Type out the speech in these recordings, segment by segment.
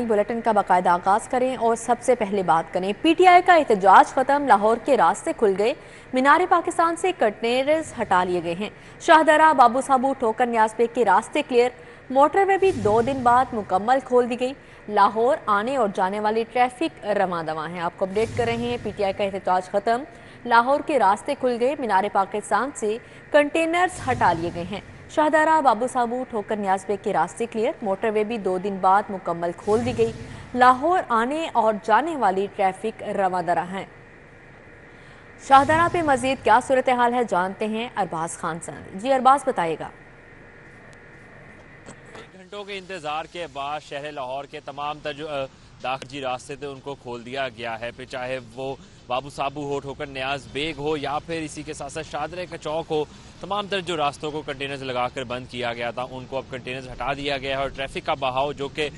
Bulletin का बाकायदा आगाज करें और सबसे पहले बात करें पीटीआई का एहतजाज खत्म। लाहौर के रास्ते खुल गए। मीनार पाकिस्तान से कंटेनर्स हटा लिए गए हैं। शाहदरा, बाबू साबू, ठोकर न्याज बेग के रास्ते क्लियर। मोटरवे भी 2 दिन बाद मुकम्मल खोल दी गई। लाहौर आने और जाने वाली ट्रैफिक रवा दवा है। आपको अपडेट कर रहे हैं। पीटीआई का एहतजाज खत्म। लाहौर के रास्ते खुल गए। मीनार पाकिस्तान से कंटेनर्स हटा लिए गए हैं। शाहदारा, बाबू साबू, ठोकर न्याज बेग के रास्ते क्लियर। मोटरवे भी 2 दिन बाद मुकम्मल खोल दी गई। लाहौर आने और जाने वाली ट्रैफिक रवादरा है। शाहदारा पे मजीद क्या सूरत हाल है जानते हैं अरबाज खान से। जी अरबाज बताइएगा। घंटों के इंतजार के बाद शहर लाहौर के तमाम दाखिली रास्ते थे उनको खोल दिया गया है। फिर चाहे वो बाबू साबू हो, ठोकर न्याज बेग हो या फिर इसी के साथ साथ शाहदरे का चौक हो, तमाम तर जो रास्तों को कंटेनर्स लगाकर बंद किया गया था उनको अब कंटेनर्स हटा दिया गया है। और ट्रैफिक का बहाव जो कि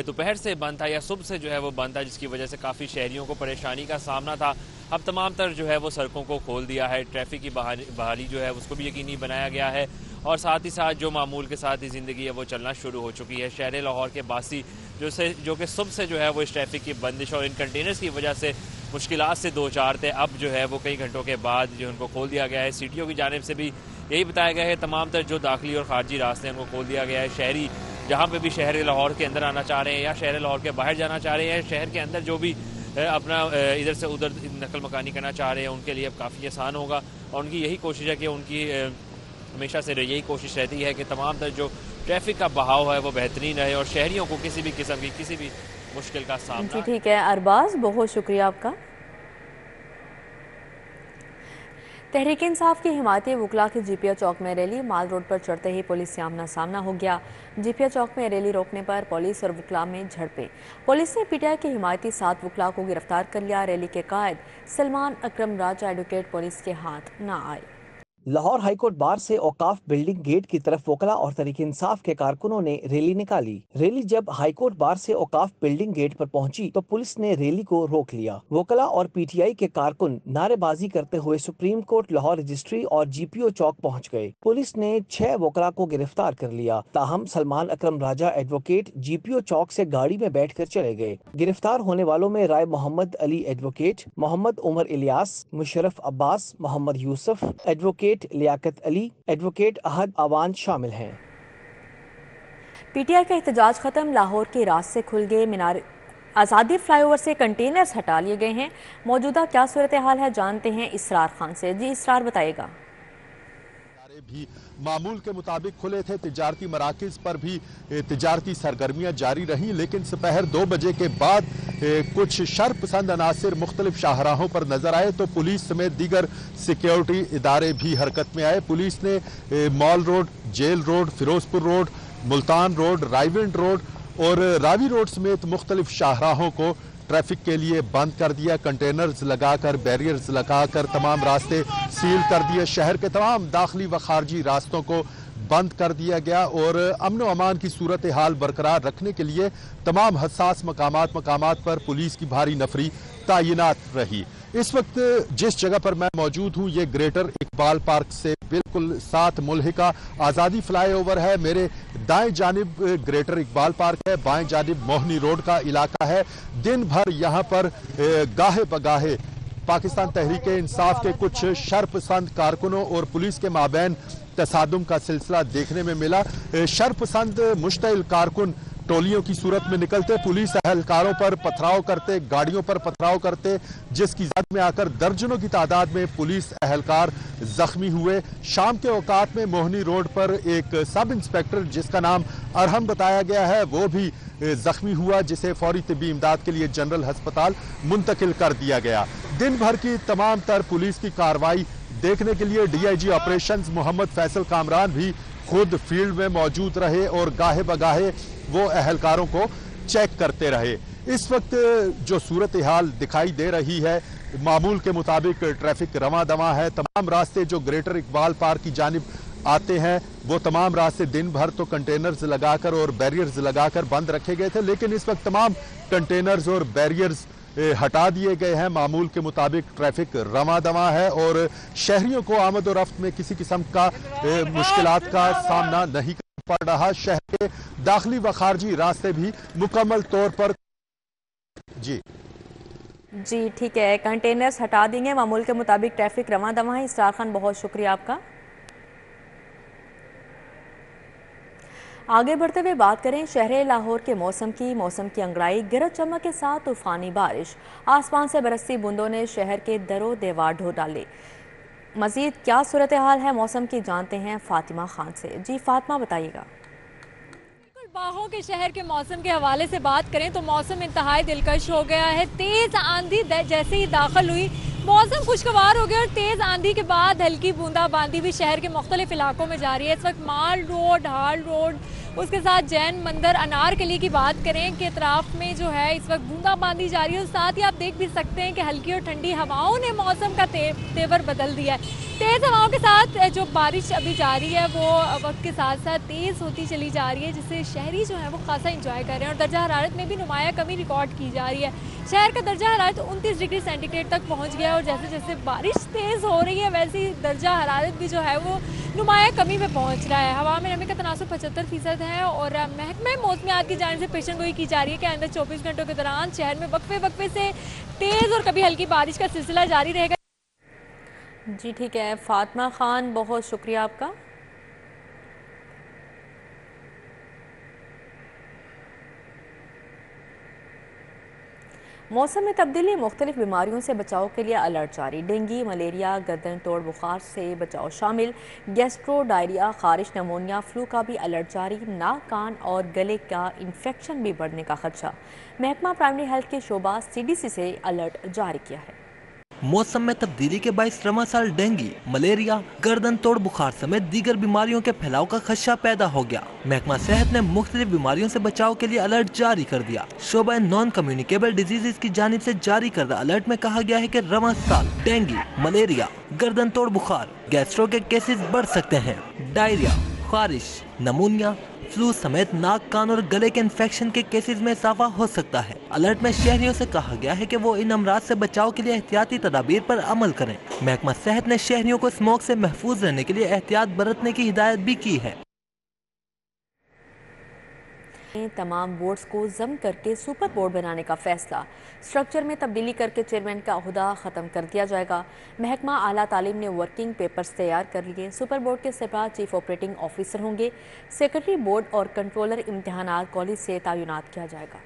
दोपहर से बंद था या सुबह से जो है वो बंद था, जिसकी वजह से काफ़ी शहरियों को परेशानी का सामना था, अब तमाम तर जो है वो सड़कों को खोल दिया है। ट्रैफिक की बहाली जो है उसको भी यकीनी बनाया गया है और साथ ही साथ जो मामूल के साथ ही ज़िंदगी है वो चलना शुरू हो चुकी है। शहर लाहौर के बासी जो कि सुबह से जो है वो इस ट्रैफिक की बंदिश और इन कंटेनर्स की वजह से मुश्किलात से दो चार थे, अब जो है वो कई घंटों के बाद जो उनको खोल दिया गया है। सीटीओ की जानिब से भी यही बताया गया है तमाम तर जो दाखिली और खारजी रास्ते हैं उनको खोल दिया गया है। शहरी जहाँ पे भी शहर लाहौर के अंदर आना चाह रहे हैं या शहर लाहौर के बाहर जाना चाह रहे हैं, शहर के अंदर जो भी अपना इधर से उधर नकल मकानी करना चाह रहे हैं उनके लिए अब काफ़ी आसान होगा। और उनकी यही कोशिश है कि उनकी हमेशा से यही कोशिश रहती है कि तमाम तर जो ट्रैफिक का बहाव है वो बेहतरीन रहे और शहरियों को किसी भी किस्म की किसी भी मुश्किल का सामना। जी ठीक है अरबाज, बहुत शुक्रिया आपका। तहरीक इंसाफ की हिमायती वकला की जीपीओ चौक में रैली। माल रोड पर चढ़ते ही पुलिस से आमना सामना हो गया। जीपीओ चौक में रैली रोकने पर पुलिस और वकला में झड़पें। पुलिस ने पीटीआई की हिमायती 7 वकला को गिरफ्तार कर लिया। रैली के कायद सलमान अकरम राजा एडवोकेट पुलिस के हाथ न आए। लाहौर हाईकोर्ट बार से औकाफ बिल्डिंग गेट की तरफ वकला और तहरीक इंसाफ के कारकुनों ने रैली निकाली। रैली जब हाईकोर्ट बार से औकाफ बिल्डिंग गेट पर पहुंची तो पुलिस ने रैली को रोक लिया। वकला और पीटीआई के कारकुन नारेबाजी करते हुए सुप्रीम कोर्ट लाहौर रजिस्ट्री और जीपीओ चौक पहुंच गए। पुलिस ने 6 वकला को गिरफ्तार कर लिया। ताहम सलमान अकरम राजा एडवोकेट जीपीओ चौक से गाड़ी में बैठकर चले गए। गिरफ्तार होने वालों में Rai Mohammad Ali advocate, Mohammad Umar Ilyas, Musharraf Abbas, Mohammad Yusuf advocate, Liaquat Ali, advocate Ahad Awan शामिल हैं। पीटीआई का एहतजाज खत्म। लाहौर के रास्ते खुल गए। मीनार आज़ादी फ्लाईओवर से कंटेनर्स हटा लिए गए हैं। मौजूदा क्या सूरत हाल है जानते हैं इसरार खान से। जी इसरार बताइएगा। भी मामूल के मुताबिक खुले थे। तिजारती मराकिज पर भी तिजारती सरगर्मियां जारी रहीं, लेकिन दोपहर 2 बजे के बाद कुछ शरपसंद अनासिर मुख्तलिफ शाहराहों पर नजर आए तो पुलिस समेत दीगर सिक्योरिटी इदारे भी हरकत में आए। पुलिस ने mall road, jail road, Ferozepur road, Multan road, Raiwind road और रावी रोड समेत मुख्तलिफ शाहराहों को ट्रैफिक के लिए बंद कर दिया। कंटेनर्स लगाकर, बैरियर्स लगाकर तमाम रास्ते सील कर दिए। शहर के तमाम दाखिली व खारजी रास्तों को बंद कर दिया गया और अमन व अमान की सूरत हाल बरकरार रखने के लिए तमाम हसास मकामात पर पुलिस की भारी नफरी तैनात रही। इस वक्त जिस जगह पर मैं मौजूद हूँ ये ग्रेटर इकबाल पार्क से बिल्कुल साथ मुल्हिका आज़ादी फ्लाईओवर है। मेरे दाएं जानिब ग्रेटर इकबाल पार्क है, बाएं जानिब मोहनी रोड का इलाका है। दिन भर यहाँ पर गाहे बगाहे पाकिस्तान तहरीक इंसाफ के कुछ शरपसंद कारकुनों और पुलिस के माबैन तसादुम का सिलसिला देखने में मिला। शरपसंद मुश्तइल कारकुन टोलियों की सूरत में निकलते, पुलिस अहलकारों पर पथराव करते, गाड़ियों पर पथराव करते, जिसकी जद में आकर दर्जनों की तादाद में पुलिस अहलकार जख्मी हुए। शाम के औकात में मोहनी रोड पर एक सब इंस्पेक्टर जिसका नाम अरहम बताया गया है वो भी जख्मी हुआ, जिसे फौरी तिब्बी इमदाद के लिए जनरल अस्पताल मुंतकिल कर दिया गया। दिन भर की तमाम तर पुलिस की कार्रवाई देखने के लिए डीआईजी ऑपरेशंस मोहम्मद फैसल कामरान भी खुद फील्ड में मौजूद रहे और गाहे बगाहे वो अहलकारों को चेक करते रहे। इस वक्त जो सूरत हाल दिखाई दे रही है मामूल के मुताबिक ट्रैफिक रवां दवां है। तमाम रास्ते जो ग्रेटर इकबाल पार्क की जानिब आते हैं वो तमाम रास्ते दिन भर तो कंटेनर्स लगाकर और बैरियर्स लगाकर बंद रखे गए थे, लेकिन इस वक्त तमाम कंटेनर्स और बैरियर्स हटा दिए गए हैं। मामूल के मुताबिक ट्रैफिक रवां दवां है और शहरियों को आमद और रफ्त में किसी किस्म का मुश्किलात का सामना नहीं पड़ रहा। शहर के दाखिली व खारजी रास्ते भी मुकम्मल तौर पर जी ठीक है, कंटेनर्स हटा देंगे, मामूल के मुताबिक ट्रैफिक रवां दवां है। इसरार खान, बहुत शुक्रिया आपका। आगे बढ़ते हुए बात करें शहर लाहौर के मौसम की अंगड़ाई, गरज चमक के साथ तूफानी बारिश, आसमान से बरसती बूंदों ने शहर के दरो दीवार ढो डाले। मजीद क्या सूरत हाल है मौसम की, जानते हैं फातिमा खान से। जी फातिमा, बताइएगा। बाहों के शहर के मौसम के हवाले से बात करें तो मौसम इंतहाई दिलकश हो गया है। तेज आंधी जैसे ही दाखिल हुई मौसम खुशगवार हो गया और तेज आंधी के बाद हल्की बूंदाबांदी भी शहर के मुख्तलिफ इलाकों में जारी है। इस वक्त माल रोड, हाल रोड, उसके साथ जैन मंदिर, अनारकली की बात करें कि अतराफ में जो है इस वक्त बूंदाबांदी जारी है। और साथ ही आप देख भी सकते हैं कि हल्की और ठंडी हवाओं ने मौसम का तेवर बदल दिया है। तेज़ हवाओं के साथ जो बारिश अभी जारी है वो वक्त के साथ साथ तेज़ होती चली जा रही है, जिससे शहरी जो है वो खासा इंजॉय कर रहे हैं। और दर्जा हरारत में भी नुमाया कमी रिकॉर्ड की जा रही है। शहर का दर्जा हरारत 29 डिग्री सेंटीग्रेड तक पहुंच गया है। और जैसे जैसे बारिश तेज़ हो रही है वैसे ही दर्जा हरारत भी जो है वो नुमाया कमी में पहुंच रहा है। हवा में नमी का तनासुब 75% है। और महकमे मौसमियात की जानिब से पेशन गोई की जा रही है कि आइंदा 24 घंटों के दौरान शहर में वक्फे से तेज़ और कभी हल्की बारिश का सिलसिला जारी रहेगा। जी ठीक है फातिमा खान, बहुत शुक्रिया आपका। मौसम में तब्दीली, मुख्तलिफ बीमारियों से बचाव के लिए अलर्ट जारी। डेंगू, मलेरिया, गर्दन तोड़ बुखार से बचाव शामिल, गैस्ट्रो, डायरिया, खारिश, नमोनिया, फ्लू का भी अलर्ट जारी। नाक, कान और गले का इन्फेक्शन भी बढ़ने का खदशा। महकमा प्राइमरी हेल्थ के शोबा CDC से अलर्ट जारी किया है। मौसम में तब्दीली के बायस रवां साल डेंगू, मलेरिया, गर्दन तोड़ बुखार समेत दीगर बीमारियों के फैलाव का खदशा पैदा हो गया। महकमा सेहत ने मुख्तलिफ बीमारियों से बचाव के लिए अलर्ट जारी कर दिया। शोबा नॉन कम्युनिकेबल डिजीजेज की जानिब से जारी करदा अलर्ट में कहा गया है कि रवां साल डेंगू, मलेरिया, गर्दन तोड़ बुखार, गैस्ट्रो के केसेस बढ़ सकते हैं। डायरिया, खारिश, नमूनिया, फ्लू समेत नाक, कान और गले के इन्फेक्शन के केसेस में इजाफा हो सकता है। अलर्ट में शहरियों से कहा गया है कि वो इन अमराज से बचाव के लिए एहतियाती तदाबीर पर अमल करें। महकमा सेहत ने शहरियों को स्मोक से महफूज रहने के लिए एहतियात बरतने की हिदायत भी की है। तमाम बोर्ड्स को जम करके सुपर बोर्ड बनाने का फैसला, स्ट्रक्चर में तब्दीली करके चेयरमैन का ओहदा ख़त्म कर दिया जाएगा। महकमा आला तालीम ने वर्किंग पेपर्स तैयार कर लिए। सुपर बोर्ड के सरबराह चीफ ऑपरेटिंग ऑफिसर होंगे। सेक्रेटरी बोर्ड और कंट्रोलर इम्तिहानात कॉलेज से तैनात किया जाएगा।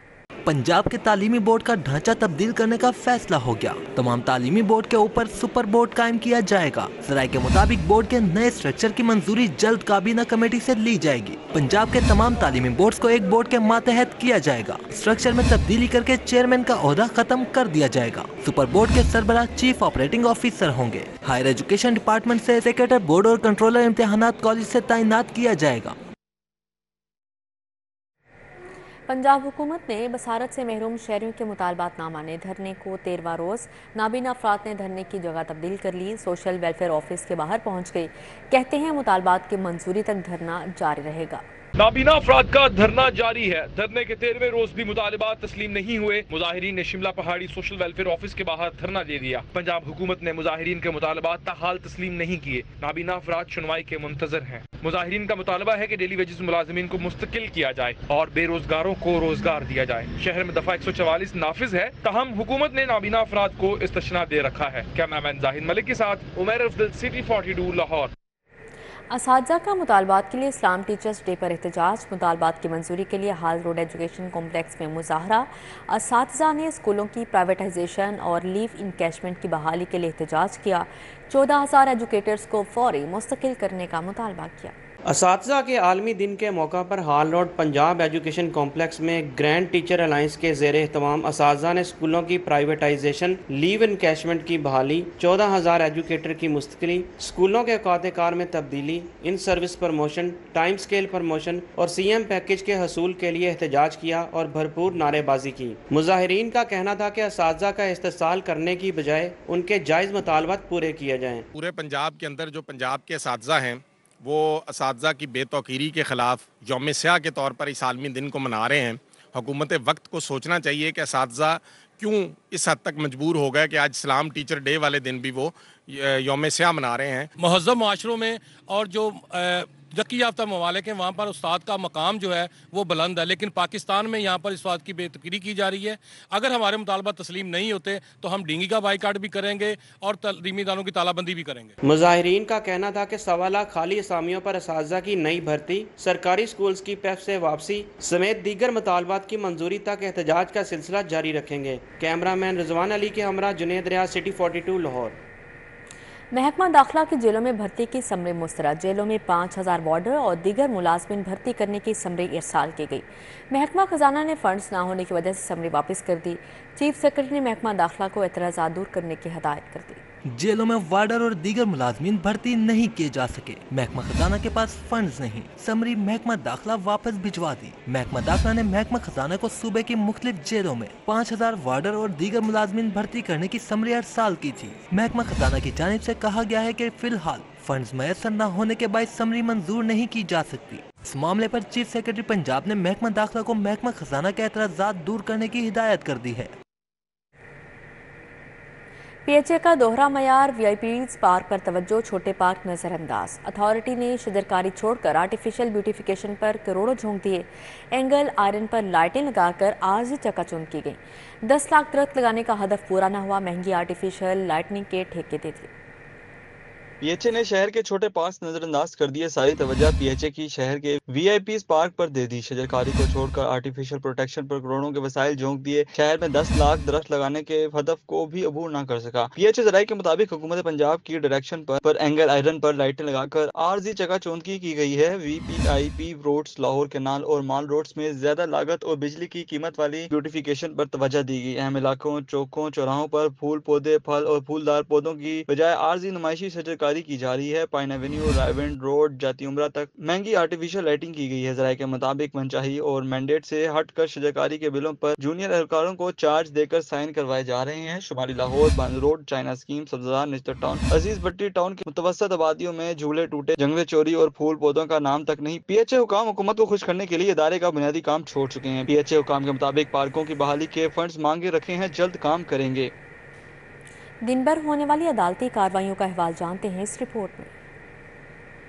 पंजाब के तालीमी बोर्ड का ढांचा तब्दील करने का फैसला हो गया। तमाम तालीमी बोर्ड के ऊपर सुपर बोर्ड कायम किया जाएगा। सराय के मुताबिक बोर्ड के नए स्ट्रक्चर की मंजूरी जल्द काबीना कमेटी से ली जाएगी। पंजाब के तमाम तालीमी बोर्ड्स को एक बोर्ड के मातहत किया जाएगा। स्ट्रक्चर में तब्दीली करके चेयरमैन का ओहदा खत्म कर दिया जाएगा। सुपर बोर्ड के सरबराह चीफ ऑपरेटिंग ऑफिसर होंगे। हायर एजुकेशन डिपार्टमेंट से सेक्रेटरी बोर्ड और कंट्रोलर इम्तिहानात कॉलेज से तैनात किया जाएगा। पंजाब हुकूमत ने बसारत से महरूम शहरियों के मुतालबात ना माने धरने को 13वां रोज़। नाबीना अफराद ने धरने की जगह तब्दील कर ली। सोशल वेलफेयर ऑफिस के बाहर पहुंच गए। कहते हैं मुतालबात की मंजूरी तक धरना जारी रहेगा। नाबीना अफराद का धरना जारी है। धरने के 13वें रोज भी मुतालबात तस्लीम नहीं हुए। मुजाहिरीन ने शिमला पहाड़ी सोशल वेलफेयर ऑफिस के बाहर धरना दे दिया। पंजाब हुकूमत ने मुजाहिरीन के मुतालबात ताहाल तस्लीम नहीं किए। नाबीना अफराद सुनवाई के मुंतजर हैं। मुजाहिरीन का मुतालबा है कि डेली वेजेस मुलाजिमीन को मुस्तकिल किया जाए और बेरोजगारों को रोजगार दिया जाए। शहर में दफा 144 नाफिज है, तहम हुकूमत ने नाबीना अफराद को इस्तिश्ना दे रखा है। कैमरामैन जाहिद मलिक के साथ उमर अफजल, सिटी 42 लाहौर। असातिज़ा का मुतालबात के लिए इस्लाम टीचर्स डे पर एहतजाज। मुतालबात की मंजूरी के लिए हाल रोड एजुकेशन कॉम्प्लेक्स में मुजाहरा। असातिज़ा ने स्कूलों की प्राइवेटाइजेशन और लीव इनकैशमेंट की बहाली के लिए एहतजाज किया। 14,000 एजुकेटर्स को फौरी मुस्तकिल करने का मुतालबा किया। असातिज़ा के आलमी दिन के मौका पर हाल रोड पंजाब एजुकेशन कॉम्प्लेक्स में ग्रैंड टीचर अलायंस के ज़ेर एहतमाम असातिज़ा ने स्कूलों की प्राइवेटाइजेशन, लीव इनकैशमेंट की बहाली, 14,000 एजुकेटर की मुस्तकिली, स्कूलों के औकात कार में तब्दीली, in service promotion, time scale promotion और CM पैकेज के हसूल के लिए एहतजाज किया और भरपूर नारेबाजी की। मुजाहिरीन का कहना था कि असातिज़ा का इस्तेसाल करने की बजाय उनके जायज़ मुतालबात पूरे किए जाएँ। पूरे पंजाब के अंदर जो पंजाब के असातिज़ा हैं वो असातिज़ा की बेतौकीरी के ख़िलाफ़ यौम स्याह के तौर पर इस आलमी दिन को मना रहे हैं। हुकूमत वक्त को सोचना चाहिए कि असातिज़ा क्यों इस हद तक मजबूर हो गए कि आज इस्लाम टीचर डे वाले दिन भी वो यौम स्याह मना रहे हैं। महज़्ज़ब माशरों में और जो तरक्की याफ्ता ममालिक हैं, वहाँ पर उस्ताद का मकाम जो है वो बुलंद है, लेकिन पाकिस्तान में यहाँ पर इस बात की बेतकरी की जा रही है। अगर हमारे मुतालबा तस्लीम नहीं होते तो हम डींगी का बाइकाट भी करेंगे और तलीमी इदारों की तालाबंदी भी करेंगे। मुजाहिरीन का कहना था कि 1.25 लाख खाली असामियों पर असातिज़ा की नई भर्ती, सरकारी स्कूल्स की पेफ से वापसी समेत दीगर मुतालबात की मंजूरी तक एहतजाज का सिलसिला जारी रखेंगे। कैमरामैन रिजवान अली के हमरा जुनेद रियाज, सिटी 42 लाहौर। महकमा दाखिला की जेलों में भर्ती की समरी मुस्तरद। जेलों में 5000 वार्डर और दीगर मुलाजमिन भर्ती करने की समरी इरसाल की गई। महकमा खजाना ने फंड्स ना होने की वजह से समरी वापस कर दी। चीफ सेक्रेटरी ने महकमा दाखिला को एतराज़ात दूर करने की हदायत कर दी। जेलों में वार्डर और दीगर मुलाजमीन भर्ती नहीं किए जा सके। महकमा खजाना के पास फंड्स नहीं, समरी महकमा दाखिला वापस भिजवा दी। महकमा दाखिला ने महकमा खजाना को सूबे की मुख्तलिफ जेलों में 5000 वार्डर और दीगर मुलाजमीन भर्ती करने की समरी इरसाल की थी। महकमा खजाना की जानिब से कहा गया है कि फिलहाल फंड्स मैसर न होने के बाद समरी मंजूर नहीं की जा सकती। इस मामले पर चीफ सेक्रेटरी पंजाब ने महकमा दाखिला को महकमा खजाना के एतराज़ात दूर करने की हिदायत कर दी है। पीएचए का दोहरा मयार, वीआईपीज पार्क पर तवज्जो, छोटे पार्क नजरअंदाज। अथॉरिटी ने शजरकारी छोड़कर आर्टिफिशियल ब्यूटिफिकेशन पर करोड़ों झोंक दिए। एंगल आयरन पर लाइटें लगाकर आर्जी चकाचौंध की गई। 10 लाख दरख्त लगाने का हदफ पूरा न हुआ, महंगी आर्टिफिशियल लाइटनिंग के ठेके दे दिए। पीएचए ने शहर के छोटे पार्क नजरअंदाज कर दिए। सारी तवज्जो पीएचए की शहर के वीआईपीज पार्क पर दे दी। शजरकारी को छोड़कर आर्टिफिशियल प्रोटेक्शन पर करोड़ों के वसाइल झोंक दिए। शहर में 10 लाख दरख्त लगाने के हदफ को भी अबूर न कर सका। पीएचए जराये के मुताबिक हुकूमत पंजाब की डायरेक्शन पर एंगल आयरन पर लाइटें लगाकर आर्जी चकाचौंधगी की गई है। वीपीआईपी रोड्स, लाहौर कैनाल और माल रोड्स में ज्यादा लागत और बिजली की कीमत वाली ब्यूटिफिकेशन पर तवज्जो दी गई। अहम इलाकों, चौकों, चौराहों पर फूल पौधे, फल और फूलदार पौधों की बजाय आर्जी नुमाइशी शजरकारी की जा रही है। पाइन एवेन्यू, रायविंड रोड, जाती उमरा तक महंगी आर्टिफिशियल लाइटिंग की गई है। जराये के मुताबिक मनचाही और मैंडेट से हटकर शजरकारी के बिलों पर जूनियर एहलकारों को चार्ज देकर साइन करवाए जा रहे हैं। शुमाली लाहौर, बांद रोड, चाइना स्कीम, सब्जदार, निस्तर टाउन, अजीज भट्टी टाउन की मुतवस्सत आबादियों में झूले टूटे, जंगले चोरी और फूल पौधों का नाम तक नहीं। पीएचए हुकाम हुकूमत को खुश करने के लिए इदारे का बुनियादी काम छोड़ चुके हैं। पीएचए हुकाम के मुताबिक पार्कों की बहाली के फंड्स मांगे रखे हैं, जल्द काम करेंगे। दिन भर होने वाली अदालती कार्रवाइयों का अहवाल जानते हैं इस रिपोर्ट में।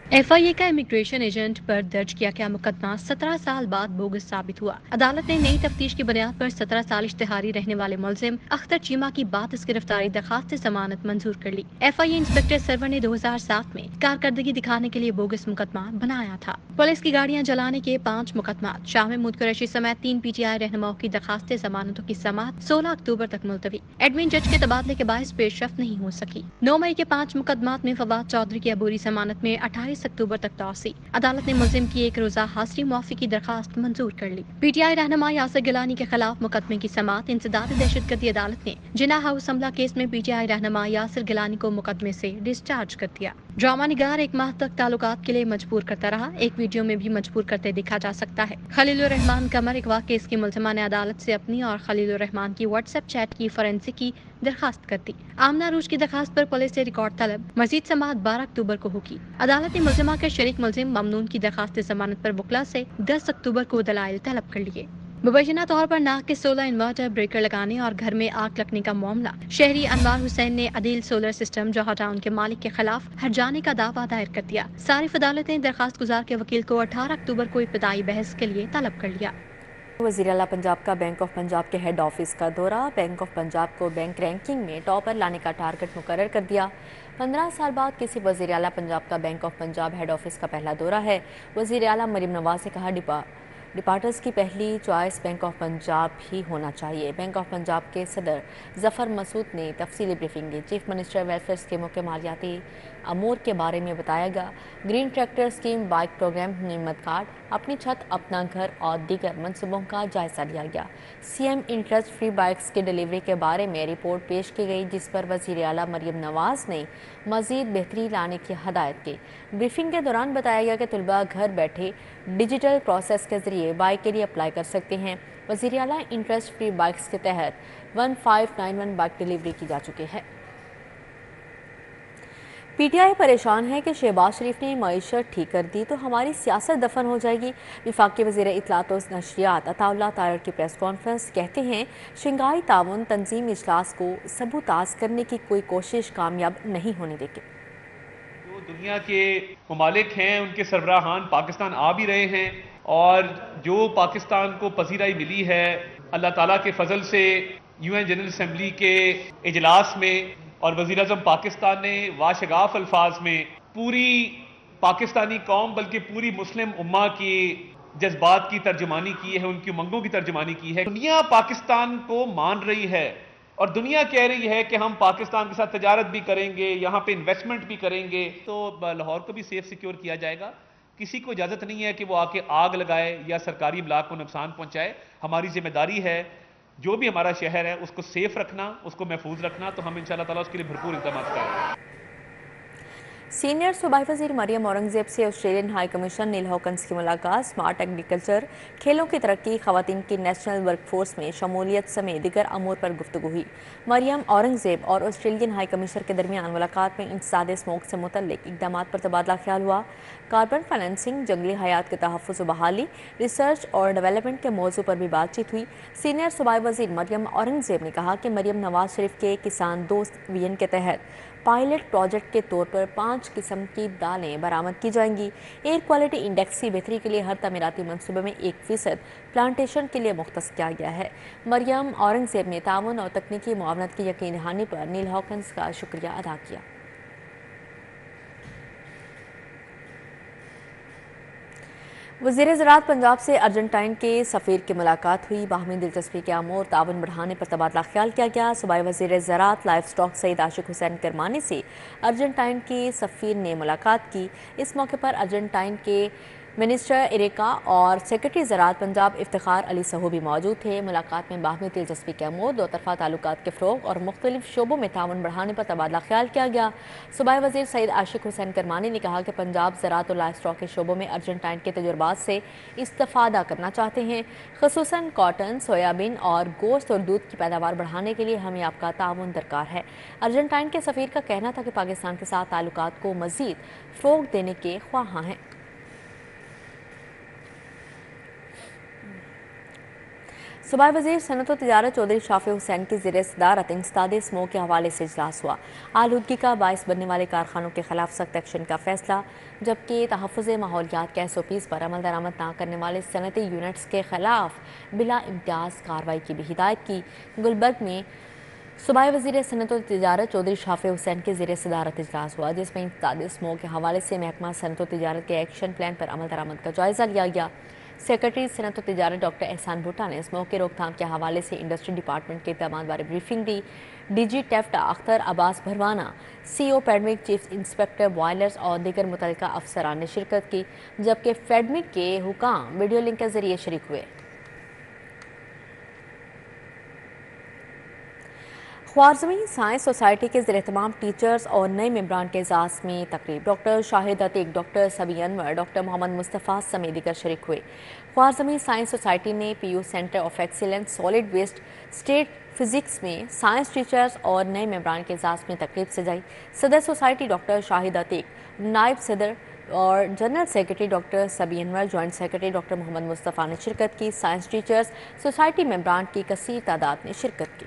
एफआईए का इमिग्रेशन एजेंट पर दर्ज किया गया मुकदमा 17 साल बाद बोगस साबित हुआ। अदालत ने नई तफ्तीश की बुनियाद पर 17 साल इश्तिहारी रहने वाले मुलजिम अख्तर चीमा की बातिस गिरफ्तारी दरखास्त जमानत मंजूर कर ली। एफआईए इंस्पेक्टर सरवर ने 2007 में कारकर्दगी दिखाने के लिए बोगस मुकदमा बनाया था। पुलिस की गाड़ियां जलाने के 5 मुकदमा, शाह महमूद कुरैशी समेत 3 पीटीआई रहनुमाओं की दरखास्त जमानतों की समाअत 16 अक्टूबर तक मुलतवी। एडमिन जज के तबादले के बायस पेशरफ नहीं हो सकी। 9 मई के 5 मुकदमात में फवाद चौधरी की अबूरी जमानत में 28 अक्टूबर तक तौसी। अदालत ने मुलजिम की 1 रोजा हाजिरी मुआफी की दरखास्त मंजूर कर ली। पीटीआई रहनुमा यासिर गिलानी के खिलाफ मुकदमे की समाअत इंसदाद दहशतगर्दी अदालत ने जिना हाउस हमला केस में पीटीआई रहनुमा यासिर गिलानी को मुकदमे से डिस्चार्ज कर दिया। ड्रामा निगार 1 माह तक ताल्लुकात के लिए मजबूर करता रहा। एक वीडियो में भी मजबूर करते देखा जा सकता है। खलीलुर रहमान कमर अगवा केस की मुलजिमा ने अदालत से अपनी और खलीलुर रहमान की व्हाट्सएप चैट की फोरेंसिक की दरखास्त कर दी। आमना रूज की दरखास्त पर पुलिस से रिकॉर्ड तलब। मजीद समाअत 12 अक्टूबर को होगी। अदालत ने मुलजिमा के शरीक मुलजिम ममनून की दरखास्त जमानत पर वकला से 10 अक्टूबर को दलाइल तलब कर लिए। मुबैना तौर पर नाक के 16 इन्वर्टर ब्रेकर लगाने और घर में आग लगने का मामला। शहरी अनवार हुसैन ने अदील सोलर सिस्टम जौहर टाउन के मालिक के खिलाफ हर्जाने का दावा दायर कर दिया। सारिफ अदालत ने दरखास्त गुजार के वकील को 18 अक्टूबर को इब्तिदाई बहस के लिए तलब कर लिया। वज़ीर आला पंजाब का बैंक ऑफ पंजाब के हेड ऑफिस का दौरा। बैंक ऑफ पंजाब को बैंक रैंकिंग में टॉप पर लाने का टारगेट मुकर्रर कर दिया। 15 साल बाद किसी वज़ीर आला पंजाब का bank of Punjab head office का पहला दौरा है। वज़ीर आला मरीम नवाज ने कहा डिपार्टर्स की पहली चॉइस बैंक ऑफ पंजाब ही होना चाहिए। बैंक ऑफ पंजाब के सदर जफर मसूद ने तफसीली ब्रीफिंग दी। चीफ मिनिस्टर वेलफेयर स्कीमों के मालियाती अमूर के बारे में बताया गया। Green tractor scheme, bike programme, Himmat card, अपनी छत अपना घर और दीगर मनसूबों का जायजा लिया गया। सीएम इंटरेस्ट फ्री बाइक्स की डिलीवरी के बारे में रिपोर्ट पेश की गई, जिस पर वज़ीर आला मरीम नवाज ने मज़ीद बेहतरी लाने की हदायत की। ब्रीफिंग के दौरान बताया गया कि तलबा घर बैठे डिजिटल प्रोसेस के जरिए बाइक के लिए अप्लाई कर सकते हैं। वज़ीर आला इंटरेस्ट फ्री बाइक्स के तहत 1591 बाइक डिलीवरी की जा चुकी है। पीटीआई परेशान है कि शहबाज शरीफ ने मईशत ठीक कर दी तो हमारी सियासत दफन हो जाएगी। वफाकी वज़ीर इत्तलात और नशरियात अताउल्लाह तायर की प्रेस कॉन्फ्रेंस। कहते हैं शंघाई ताउन तंजीम इजलास को सबूताज करने की कोई कोशिश कामयाब नहीं होने देगी। دنیا کے ممالک ہیں ان کے سربراہان پاکستان آ بھی رہے ہیں، اور جو پاکستان کو پذیرائی ملی ہے اللہ تعالیٰ کے فضل سے UN جنرل اسمبلی کے اجلاس میں، اور وزیر اعظم پاکستان نے واشگاف الفاظ میں پوری پاکستانی قوم بلکہ پوری مسلم امہ کی جذبات کی ترجمانی کی ہے، ان کی امنگوں کی ترجمانی کی ہے۔ دنیا پاکستان کو مان رہی ہے اور دنیا کہہ رہی ہے کہ ہم پاکستان کے ساتھ تجارت بھی کریں گے، یہاں پہ انویسٹمنٹ بھی کریں گے، تو لاہور کو بھی سیف سیکیور کیا جائے گا۔ کسی کو اجازت نہیں ہے کہ وہ آ کے آگ لگائے یا سرکاری املاک کو نقصان پہنچائے۔ ہماری ذمہ داری ہے جو بھی ہمارا شہر ہے اس کو سیف رکھنا، اس کو محفوظ رکھنا، تو ہم انشاءاللہ تعالیٰ اس کے لیے بھرپور اقدامات کریں گے۔ سینئر صوبائی وزیر مریم اورنگزیب سے آسٹریلین ہائی کمیشن نیل ہاکنز کی ملاقات، سمارٹ ایگریکلچر، کھیلوں کی ترقی، خواتین کی نیشنل ورک فورس میں شمولیت سمیت دیگر امور پر گفتگو ہوئی۔ مریم اورنگزیب اور آسٹریلین ہائی کمیشنر کے درمیان ملاقات میں انسداد اسموگ سے متعلق اقدامات پر تبادلہ خیال ہوا۔ کاربن فائنینسنگ، جنگلی حیات کے تحفظ و بحالی، ریسرچ اور ڈیولپمنٹ کے موضوع پر بھی بات چیت ہوئی۔ سینئر صوبائی وزیر مریم اورنگزیب نے کہا کہ مریم نواز شریف کے کسان دوست ویژن کے تحت پائلٹ پروجیکٹ کے طور پر 5 قسم کی دالیں برآمد کی جائیں گی۔ ایئر کوالٹی انڈیکس کی بہتری کے لیے ہر تعمیراتی منصوبے میں 1% پلانٹیشن کے لیے مختص کیا گیا ہے۔ مریم اورنگزیب نے تعاون اور تکنیکی معاونت کی یقین دہانی پر نیل ہاکنز کا شکریہ ادا کیا۔ وزیر زراعت پنجاب سے ارجنٹائن کے سفیر کی ملاقات ہوئی، باہمی دلچسپی کے امور تعاون بڑھانے پر تبادلہ خیال کیا گیا۔ صوبائی وزیر زراعت لائف سٹاک سعید عاشق حسین کرمانی سے ارجنٹائن کے سفیر نے ملاقات کی۔ اس موقع پر ارجنٹائن کے منسٹر اریکا اور سیکرٹری زراعت پنجاب افتخار علی سہو بھی موجود تھے۔ ملاقات میں باہمی دلچسپی کے امور، دو طرفہ تعلقات کے فروغ اور مختلف شعبوں میں تعاون بڑھانے پر تبادلہ خیال کیا گیا۔ صوبائی وزیر سعید عاشق حسین کرمانی نے کہا کہ پنجاب زراعت اور لائف سٹاک کے شعبوں میں ارجنٹائن کے تجربات سے استفادہ کرنا چاہتے ہیں، خصوصاً کاٹن، سویابین اور گوشت اور دودھ کی پیداوار بڑھانے کے لیے ہمیں آپ کا تعاون درکار ہے۔ ارجنٹائن کے سفیر کا کہنا تھا کہ پاکستان کے ساتھ تعلقات کو مزید فروغ دینے کے خواہاں ہیں۔ صوبائی وزیر صنعت و تجارت چودھری شافی حسین کی زیر صدارت انسداد اسموگ کے حوالے سے اجلاس ہوا۔ آلودگی کا باعث بننے والے کارخانوں کے خلاف سخت ایکشن کا فیصلہ، جبکہ تحفظ ماحولیات کے SOPs پر عمل درآمد نہ کرنے والے صنعتی یونٹس کے خلاف بلا امتیاز کارروائی کی بھی ہدایت کی۔ گلبرگ میں صوبائی وزیر صنعت و تجارت چودھری شافی حسین کی زیر صدارت اجلاس ہوا، جس میں انسداد اسموگ کے حوالے سے محکمہ صنعت و تجارت کے ایکشن پلان پر عمل درآمد کا جائزہ لیا گیا۔ سیکرٹری صنعت و تجارت ڈاکٹر احسان بھٹا نے اسموگ کی روک تھام کے حوالے سے انڈسٹری ڈپارٹمنٹ کے اقدامات بارے بریفنگ دی۔ DG ٹیفٹا اختر عباس بھروانہ، CO پیڈمک، چیف انسپکٹر بوائلرز اور دیگر متعلقہ افسران نے شرکت کی، جبکہ فیڈمک کے حکام ویڈیو لنک کے ذریعے شریک ہوئے۔ خوارزمی سائنس سوسائٹی کے زیر اہتمام ٹیچرز اور نئے ممبران کے اعزاز میں تقریب، doctor Shahid Atiq, doctor Sabi Anwar, doctor Muhammad Mustafa سمیت دیگر شریک ہوئے۔ خوارزمی سائنس سوسائٹی نے PU centre of excellence solid waste state physics میں سائنس ٹیچرز اور نئے ممبران کے اعزاز میں تقریب سجائی۔ صدر سوسائٹی ڈاکٹر شاہد عتیق، نائب صدر اور جنرل سیکرٹری ڈاکٹر سبی انور، جوائنٹ سیکرٹری ڈاکٹر محمد مصطفیٰ نے شرکت کی۔ سائنس ٹیچرز سوسائٹی ممبران کی کثیر تعداد نے شرکت کی۔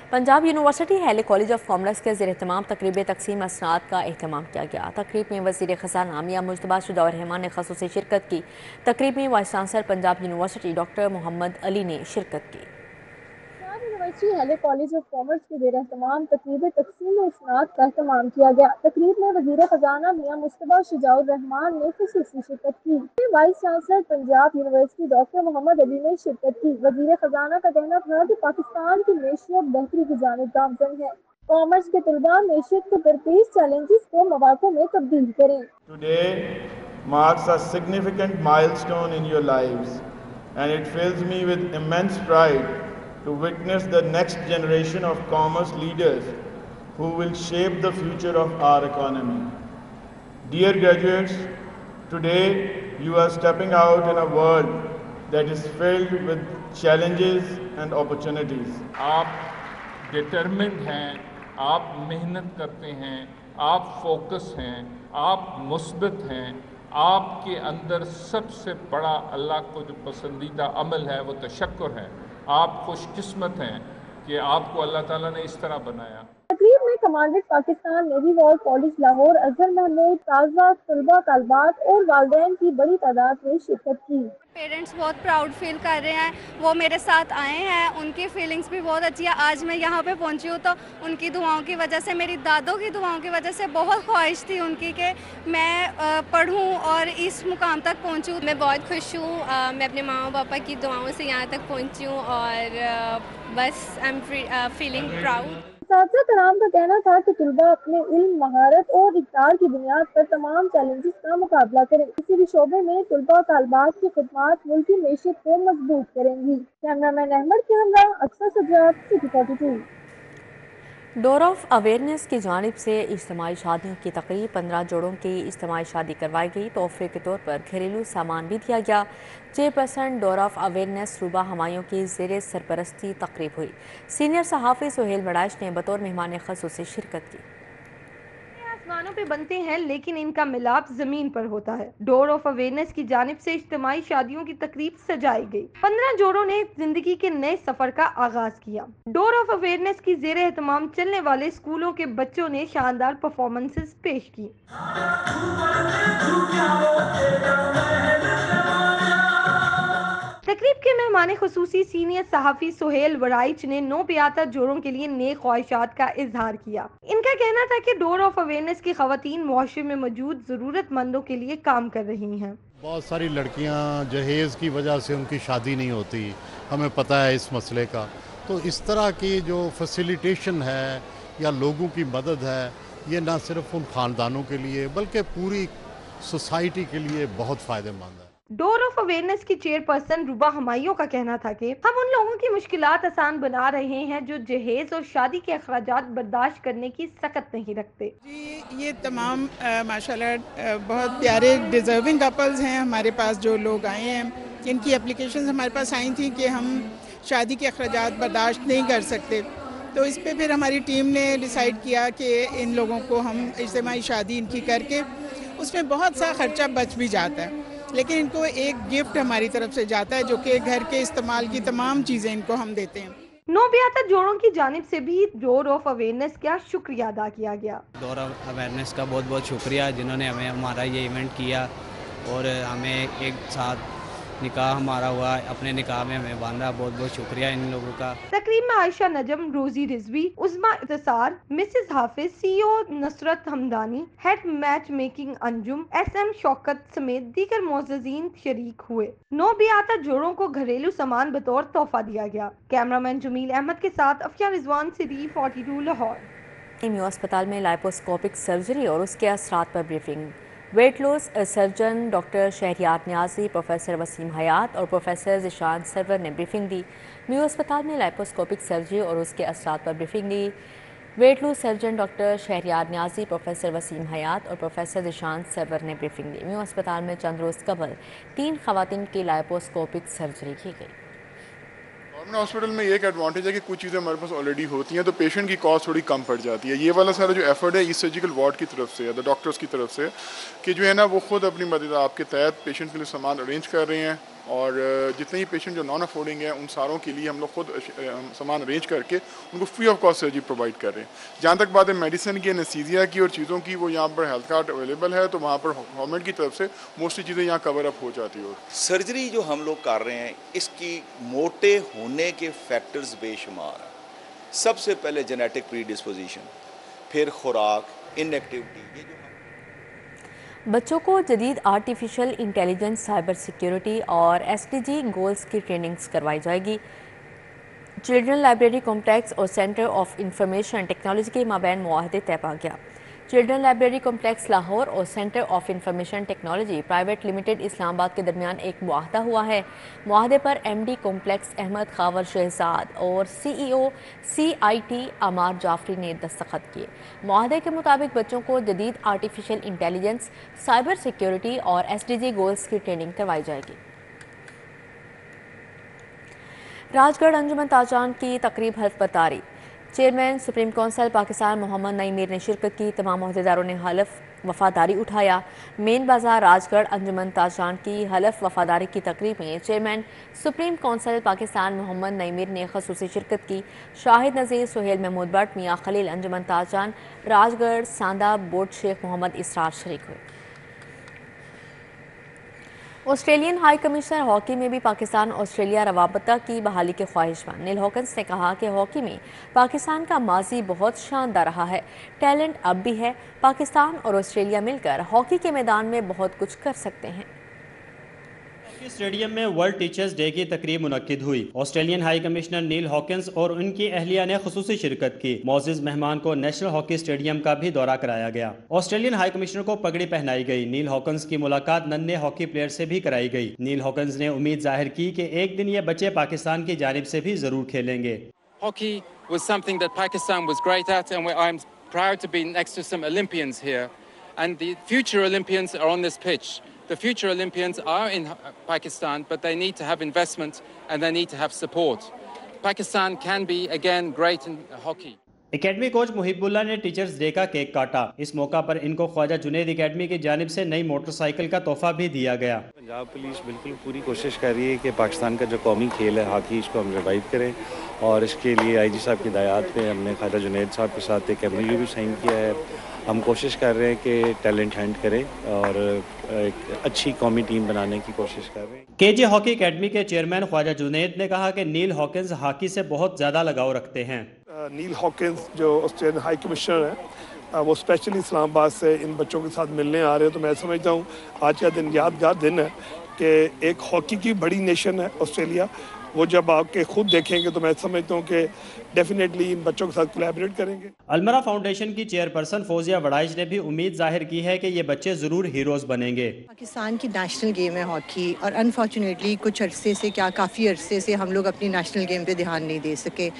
Punjab university Hailey college of commerce کے زیر اہتمام تقریب تقسیم اسناد کا اہتمام کیا گیا۔ تقریب میں وزیر خزانہ میاں مجتبیٰ شجاع الرحمان نے خصوصی شرکت کی۔ تقریب میں vice chancellor Punjab university doctor Muhammad Ali نے شرکت کی۔ Punjab university Hailey college of commerce کے زیر اہتمام تقریب تقسیم اسناد کا اہتمام کیا گیا۔ تقریب میں وزیر خزانہ میاں مجتبیٰ شجاع الرحمان نے خصوصی شرکت کی۔ Vice chancellor Punjab university doctor Muhammad Ali نے شرکت کی۔ وزیر خزانہ کا کہنا تھا کہ پاکستان کی معیشت بہتری کی جانب گامزن ہے۔ کامرس کے طلباء معیشت کے درپیش چیلنجز کو مواقع میں تبدیل کریں۔ Today marks a significant milestone in your lives and it fills me with immense pride to witness the next generation of commerce leaders who will shape the future of our economy. Dear graduates, today you are stepping out in a world that is filled with challenges and opportunities. آپ determined ہیں، آپ محنت کرتے ہیں، آپ focus ہیں، آپ مثبت ہیں، آپ کے اندر سب سے بڑا اللہ کو جو پسندیدہ عمل ہے وہ تشکر ہے۔ آپ خوش قسمت ہیں کہ آپ کو اللہ تعالیٰ نے اس طرح بنایا۔ تقریب میں commandant Pakistan navy war college Lahore Azhar Mahmood, تازہ طلبہ طالبات اور والدین کی بڑی تعداد نے شرکت کی۔ پیرنٹس بہت پراؤڈ فیل کر رہے ہیں، وہ میرے ساتھ آئے ہیں، ان کی فیلنگز بھی بہت اچھی ہے۔ آج میں یہاں پہ پہنچی ہوں تو ان کی دعاؤں کی وجہ سے، میری دادوں کی دعاؤں کی وجہ سے بہت خواہش تھی ان کی کہ میں پڑھوں اور اس مقام تک پہنچوں۔ میں بہت خوش ہوں، میں اپنے ماں پاپا کی دعاؤں سے یہاں تک پہنچی ہوں اور بس آئی ایم فیلنگ پراؤڈ۔ اساتذہ کرام کا کہنا تھا کہ طلباء اپنے علم، مہارت اور اقدار کی بنیاد پر تمام چیلنجز کا مقابلہ کریں۔ کسی بھی شعبے میں طلباء طالبات کی خدمات ملکی معیشت کو مضبوط کریں گی۔ کیمرہ مین احمد کے ہمراہ اکثر Sajjad, city 42۔ Door of awareness کی جانب سے اجتماعی شادیوں کی تقریب، 15 جوڑوں کی اجتماعی شادی کروائی گئی۔ تحفے کے طور پر گھریلو سامان بھی دیا گیا۔ چیئرپرسن ڈور آف اویئرنیس روبا ہمایوں کی زیر سرپرستی تقریب ہوئی۔ سینئر صحافی سہیل وڑائچ نے بطور مہمان خصوصی شرکت کی۔ آسمانوں پہ بنتے ہیں لیکن ان کا ملاپ زمین پر ہوتا ہے۔ ڈور آف اویئرنیس کی جانب سے اجتماعی شادیوں کی تقریب سجائی گئی۔ 15 جوڑوں نے زندگی کے نئے سفر کا آغاز کیا۔ ڈور آف اویئرنیس کی زیر اہتمام چلنے والے اسکولوں کے بچوں نے شاندار پرفارمنسز پیش کی۔ تقریب کے مہمان خصوصی سینئر صحافی سہیل وڑائچ نے نوپیاتا جوڑوں کے لیے نیک خواہشات کا اظہار کیا۔ ان کا کہنا تھا کہ ڈور آف اویئرنیس کی خواتین معاشرے میں موجود ضرورت مندوں کے لیے کام کر رہی ہیں۔ بہت ساری لڑکیاں جہیز کی وجہ سے ان کی شادی نہیں ہوتی، ہمیں پتہ ہے اس مسئلے کا، تو اس طرح کی جو فیسیلیٹیشن ہے یا لوگوں کی مدد ہے، یہ نہ صرف ان خاندانوں کے لیے بلکہ پوری سوسائٹی کے لیے بہت فائدہ مند ہے۔ ڈور آف اویئرنیس کی چیئرپرسن روبا ہمایوں کا کہنا تھا کہ ہم ان لوگوں کی مشکلات آسان بنا رہے ہیں جو جہیز اور شادی کے اخراجات برداشت کرنے کی سخت نہیں رکھتے۔ جی، یہ تمام ماشاءاللہ بہت پیارے ڈیزرونگ کپلز ہیں ہمارے پاس جو لوگ آئے ہیں، ان کی اپلیکیشنز ہمارے پاس آئی تھیں کہ ہم شادی کے اخراجات برداشت نہیں کر سکتے، تو اس پہ پھر ہماری ٹیم نے ڈیسائیڈ کیا کہ ان لوگوں کو ہم اجتماعی شادی ان کی کر کے اس میں بہت سا خرچہ بچ بھی جاتا ہے، لیکن ان کو ایک گفٹ ہماری طرف سے جاتا ہے جو کہ گھر کے استعمال کی تمام چیزیں ان کو ہم دیتے ہیں۔ نوپیاتا جوڑوں کی جانب سے بھی ڈور آف اویئرنیس کا شکریہ ادا کیا گیا۔ ڈور آف اویئرنیس کا بہت بہت شکریہ جنہوں نے ہمارا یہ ایونٹ کیا اور ہمیں ایک ساتھ نکاح ہمارا ہوا، اپنے نکاح میں ہمیں باندھا، بہت بہت شکریہ ان لوگوں کا۔ تقریب میں عائشہ نجم، روزی رضوی، عظما انتصار، مسز حافظ، سی او نصرت ہمدانی، ہیڈ میچ میکنگ انجم، ایس ایم شوکت سمیت دیگر معززین شریک ہوئے۔ نوپیاتا جوڑوں کو گھریلو سامان بطور تحفہ دیا گیا۔ کیمرہ مین جمیل احمد کے ساتھ افیا رضوان، سٹی 42 لاہور۔ میو اسپتال میں لائپوسکوپک سرجری اور اس کے اثرات پر briefing. Weight loss surgeon doctor Shahryar Niazi, professor Waseem Hayat اور پروفیسر ذیشان سرور نے بریفنگ دی۔ میو اسپتال میں لائپوسکوپک سرجری اور اس کے اثرات پر بریفنگ دی۔ Weight loss surgeon doctor Shahryar Niazi, professor Waseem Hayat اور پروفیسر ذیشان سرور نے بریفنگ دی۔ میو اسپتال میں چند روز قبل 3 خواتین کی لائپوسکوپک سرجری کی گئی۔ گورنمنٹ ہاسپٹل میں یہ ایک ایڈوانٹیج ہے کہ کچھ چیزیں ہمارے پاس آلریڈی ہوتی ہیں تو پیشنٹ کی کاسٹ تھوڑی کم پڑ جاتی ہے۔ یہ والا سارا جو ایفرٹ ہے اس سرجیکل وارڈ کی طرف سے، ڈاکٹرز کی طرف سے، کہ جو ہے نا وہ خود اپنی مدد آپ کے تحت پیشنٹ کے لیے سامان ارینج کر رہے ہیں، اور جتنے ہی پیشنٹ جو نان افورڈنگ ہیں ان ساروں کے لیے ہم لوگ خود سامان ارینج کر کے ان کو free of cost surgery provide کر رہے ہیں۔ جہاں تک بات ہے میڈیسن کی، انیستھیزیا کی اور چیزوں کی، وہ یہاں پر ہیلتھ کارڈ اویلیبل ہے تو وہاں پر گورنمنٹ کی طرف سے موسٹلی چیزیں یہاں کور اپ ہو جاتی ہو۔ سرجری جو ہم لوگ کر رہے ہیں اس کی موٹے ہونے کے فیکٹرز بے شمار ہیں۔ سب سے پہلے جینیٹک پری ڈسپوزیشن، پھر خوراک، ان ایکٹیویٹی۔ بچوں کو جدید آرٹیفیشل انٹیلیجنس، سائبر سیکیورٹی اور SDG گولز کی ٹریننگز کروائی جائے گی۔ چلڈرن لائبریری کمپلیکس اور سینٹر آف انفارمیشن ٹیکنالوجی کے مابین معاہدے طے پا گیا۔ چلڈرن لائبریری کمپلیکس لاہور اور centre of information technology private limited Islamabad کے درمیان ایک معاہدہ ہوا ہے۔ معاہدے پر MD کمپلیکس احمد خاور شہزاد اور CEO CIT عمار جعفری نے دستخط کیے۔ معاہدے کے مطابق بچوں کو جدید آرٹیفیشل انٹیلیجنس، سائبر سیکیورٹی اور SDG گولز کی ٹریننگ کروائی جائے گی۔ راج گڑھ انجمن تاجران کی تقریب حلف برداری، چیئرمین سپریم کونسل پاکستان محمد نعیم میر نے شرکت کی۔ تمام عہدیداروں نے حلف वफादारी उठाया। मेन बाजार राजगढ़ अंजुमन ताजान की हलफ वफादारी की तकरीब में chairman supreme council Pakistan Mohammad नईमीर ने खसूसी शिरकत की। शाहिद नज़ीर, सुहेल महमूद भट्ट, मियाँ खलील अंजुमन ताजान राजगढ़ सांदा बोर्ड शेख मोहम्मद इसरार शरीक हुए। ऑस्ट्रेलियन हाई कमिश्नर हॉकी में भी पाकिस्तान ऑस्ट्रेलिया रवाबता की बहाली के ख्वाहिशमंद नील हॉकिंस ने कहा कि हॉकी में पाकिस्तान का माजी बहुत शानदार रहा है, टैलेंट अब भी है। पाकिस्तान और ऑस्ट्रेलिया मिलकर हॉकी के मैदान में बहुत कुछ कर सकते हैं। स्टेडियम में वर्ल्ड टीचर्स डे की तकरीब मुनक्किद हुई। ऑस्ट्रेलियन हाई कमिश्नर नील हॉकिंस और उनकी अहलिया ने खुसूसी शिरकत की। मोअज़्ज़िज़ मेहमान को नेशनल हॉकी स्टेडियम का भी दौरा कराया गया। ऑस्ट्रेलियन हाई कमिश्नर को पगड़ी पहनाई गई। नील हॉकिंस की मुलाकात नन्हे हॉकी प्लेयर से भी कराई गई। नील हॉकिंस ने उम्मीद जाहिर की कि एक दिन ये बच्चे पाकिस्तान की जानिब से भी जरूर खेलेंगे। Hockey was something that Pakistan was great at, and I'm proud to be next to some Olympians here, and the future Olympians are on this pitch. The future Olympians are in Pakistan, but they need to have investment and they need to have support. Pakistan can be again great in hockey. Academy coach Muhibullah ने teachers day का cake काटा। इस मौका पर इनको Khwaja Junaid academy की जानिब से नई मोटरसाइकिल का तोहफा भी दिया गया। पंजाब पुलिस बिल्कुल पूरी कोशिश कर रही है कि पाकिस्तान का जो कौमी खेल है हॉकी, इसको हम रिवाइव करें, और इसके लिए आईजी साहब की हिदायत पे हमने ख्वाजा जुनैद साहब के साथ एक MOU भी साइन किया है। हम कोशिश कर रहे हैं कि टैलेंट हंट करें और एक अच्छी कौमी टीम बनाने की कोशिश कर रहे हैं। केजे हॉकी एकेडमी के चेयरमैन ख्वाजा जुनैद ने कहा कि नील हॉकिंस हॉकी से बहुत ज़्यादा लगाव रखते हैं। नील हॉकिंस जो ऑस्ट्रेलियन हाई कमिश्नर है, वो स्पेशली इस्लामाबाद से इन बच्चों के साथ मिलने आ रहे हैं। तो मैं समझता हूँ आज का दिन यादगार दिन है कि एक हॉकी की बड़ी नेशन है ऑस्ट्रेलिया, वो जब आके खुद देखेंगे तो मैं समझता हूँ कि डेफिनेटली इन बच्चों के साथ कोलैबोरेट करेंगे। अलमरा फाउंडेशन की चेयरपर्सन फौजिया वड़ाइश ने भी उम्मीद जाहिर की है कि ये बच्चे ज़रूर हीरोज़ बनेंगे। पाकिस्तान की नेशनल गेम है हॉकी, और अनफॉर्चुनेटली कुछ अरसे से काफ़ी अरसे से हम लोग अपनी नेशनल गेम पे ध्यान नहीं दे सके।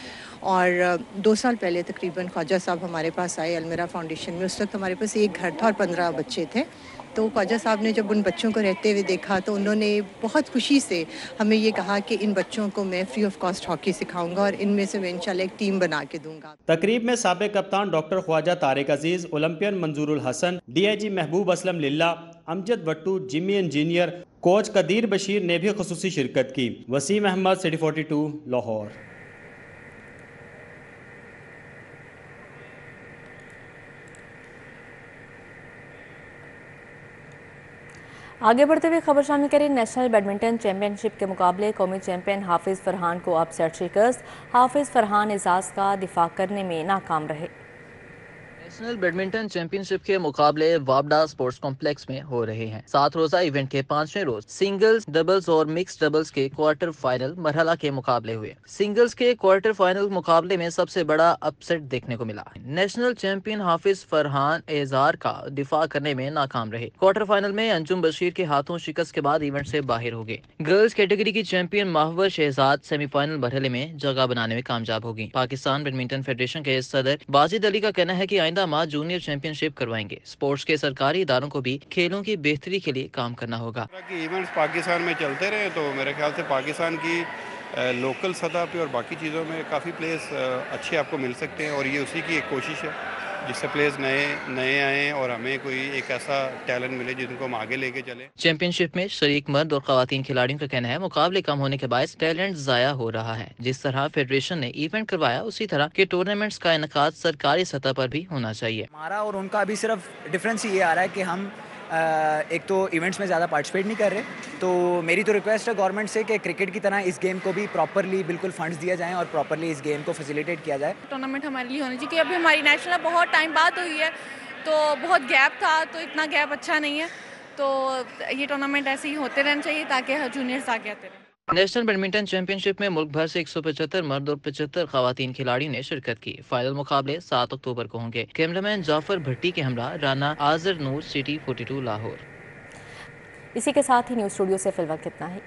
और 2 साल पहले तकरीबन ख्वाजा साहब हमारे पास आए अलमरा फाउंडेशन में। उस वक्त हमारे पास एक घर था और 15 बच्चे थे। तो ख्वाजा साहब ने जब उन बच्चों को रहते हुए देखा तो उन्होंने बहुत खुशी से हमें ये कहा कि इन बच्चों को मैं फ्री ऑफ कॉस्ट हॉकी सिखाऊंगा और इनमें से मैं इंशाल्लाह एक टीम बना के दूंगा। तकरीब में साबिक कप्तान doctor Khawaja Tariq Aziz, olympian Manzoorul Hasan, DIG Mahboob Aslam Lilla, Amjad Wattoo, Jimmy Engineer, coach Qadeer Bashir ने भी खुसूसी शिरकत की। वसीम अहमद, सिटी 42, लाहौर। आगे बढ़ते हुए खबर शामिल करें। नेशनल बैडमिंटन चैंपियनशिप के मुकाबले कौमी चैंपियन हाफिज़ फरहान को अपसेट शिकस्त। हाफिज़ फरहान एजाज का दिफा करने में नाकाम रहे। नेशनल बैडमिंटन चैंपियनशिप के मुकाबले वाबडा स्पोर्ट्स कॉम्प्लेक्स में हो रहे हैं। 7 रोजा इवेंट के 5वें रोज सिंगल्स, डबल्स और मिक्स डबल्स के क्वार्टर फाइनल मरहला के मुकाबले हुए। सिंगल्स के क्वार्टर फाइनल मुकाबले में सबसे बड़ा अपसेट देखने को मिला। नेशनल चैंपियन हाफिज फरहान एजार का दिफा करने में नाकाम रहे। क्वार्टर फाइनल में अंजुम बशीर के हाथों शिकस्त के बाद इवेंट से बाहर हो गए। गर्ल्स कैटेगरी की चैंपियन महवर शहजाद सेमीफाइनल मरहले में जगह बनाने में कामयाब होगी। पाकिस्तान बैडमिंटन फेडरेशन के सदर बाजिद अली का कहना है कि आइंदा माह जूनियर चैंपियनशिप करवाएंगे। स्पोर्ट्स के सरकारी इदारों को भी खेलों की बेहतरी के लिए काम करना होगा। इवेंट्स पाकिस्तान में चलते रहे तो मेरे ख्याल से पाकिस्तान की लोकल सतह पे और बाकी चीज़ों में काफ़ी प्लेयर्स अच्छे आपको मिल सकते हैं, और ये उसी की एक कोशिश है जिससे प्लेयर्स नए आए और हमें कोई एक ऐसा टैलेंट मिले जिनको हम आगे लेके चले। चैंपियनशिप में शरीक मर्द और खवातीन खिलाड़ियों का कहना है मुकाबले कम होने के बायस टैलेंट जाया हो रहा है। जिस तरह फेडरेशन ने इवेंट करवाया उसी तरह के टूर्नामेंट्स का इनकाद सरकारी सतह पर भी होना चाहिए। हमारा और उनका अभी सिर्फ डिफरेंस ये आ रहा है कि हम एक तो इवेंट्स में ज़्यादा पार्टिसिपेट नहीं कर रहे। तो मेरी तो रिक्वेस्ट है गवर्नमेंट से कि क्रिकेट की तरह इस गेम को भी प्रॉपरली बिल्कुल फंड्स दिया जाए और प्रॉपरली इस गेम को फैसिलिटेट किया जाए। टूर्नामेंट हमारे लिए होनी चाहिए कि अभी हमारी नेशनल बहुत टाइम बाद हुई है तो बहुत गैप था, तो इतना गैप अच्छा नहीं है। तो ये टूर्नामेंट ऐसे ही होते रहना चाहिए ताकि जूनियर्स आगे आते रहें। नेशनल बैडमिंटन चैंपियनशिप में मुल्क भर से 175 मर्द और 75 खवातीन खिलाड़ियों ने शिरकत की। फाइनल मुकाबले 7 अक्टूबर को होंगे। कैमरामैन जाफर भट्टी के हमरा राना आजर नूर, सिटी 42 लाहौर। इसी के साथ ही न्यूज़ स्टूडियो से फिलहाल इतना ही।